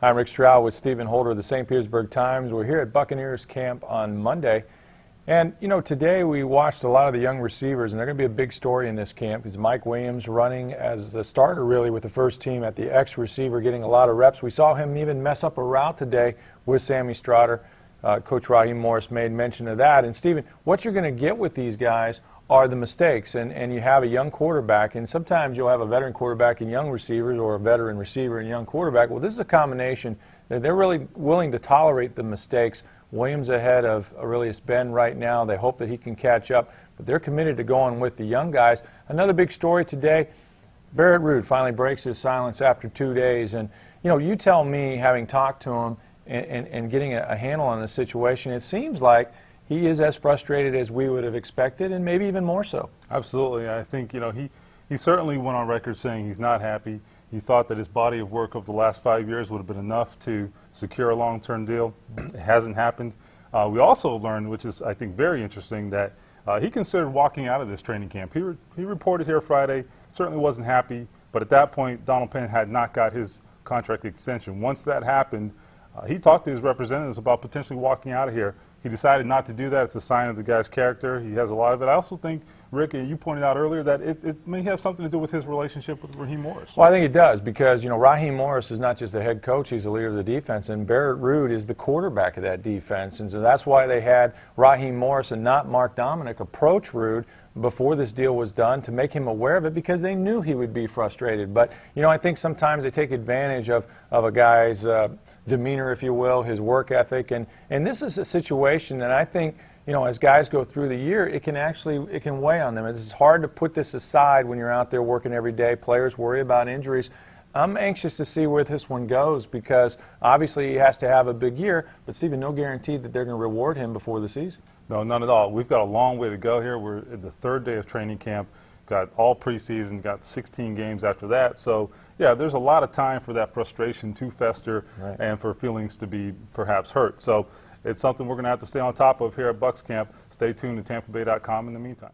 I'm Rick Stroud with Stephen Holder of the St. Petersburg Times. We're here at Buccaneers camp on Monday. And, you know, today we watched a lot of the young receivers, and they're going to be a big story in this camp. Because Mike Williams running as the starter, really, with the first team at the X receiver, getting a lot of reps. We saw him even mess up a route today with Sammy Stroud. Coach Raheem Morris made mention of that. And, Stephen, what you're going to get with these guys are the mistakes. And you have a young quarterback, and sometimes you'll have a veteran quarterback and young receivers, or a veteran receiver and young quarterback. Well, this is a combination that they're really willing to tolerate the mistakes. Williams ahead of Aurelius Ben right now. They hope that he can catch up, but they're committed to going with the young guys. Another big story today, Barrett Ruud finally breaks his silence after 2 days. And, you know, you tell me, having talked to him and getting a handle on the situation, it seems like he is as frustrated as we would have expected, and maybe even more so. Absolutely. I think, you know, he certainly went on record saying he's not happy. He thought that his body of work over the last 5 years would have been enough to secure a long-term deal. It hasn't happened. We also learned, which is, I think, very interesting, that he considered walking out of this training camp. He reported here Friday, certainly wasn't happy, but at that point, Donald Penn had not got his contract extension. Once that happened, he talked to his representatives about potentially walking out of here. He decided not to do that. It's a sign of the guy's character. He has a lot of it. I also think, Rick, and you pointed out earlier, that it may have something to do with his relationship with Raheem Morris. Well, I think it does, because, you know, Raheem Morris is not just the head coach, he's the leader of the defense, and Barrett Ruud is the quarterback of that defense. And so that's why they had Raheem Morris and not Mark Dominic approach Ruud before this deal was done, to make him aware of it, because they knew he would be frustrated. But, you know, I think sometimes they take advantage of a guy's demeanor, if you will, his work ethic. And this is a situation that I think, you know, as guys go through the year, it can weigh on them. It's hard to put this aside when you're out there working every day. Players worry about injuries. I'm anxious to see where this one goes, because obviously he has to have a big year, but Stephen, no guarantee that they're going to reward him before the season. No, none at all. We've got a long way to go here. We're at the third day of training camp. Got all preseason, got 16 games after that. So, yeah, there's a lot of time for that frustration to fester, right, and for feelings to be perhaps hurt. So it's something we're going to have to stay on top of here at Bucs camp. Stay tuned to TampaBay.com in the meantime.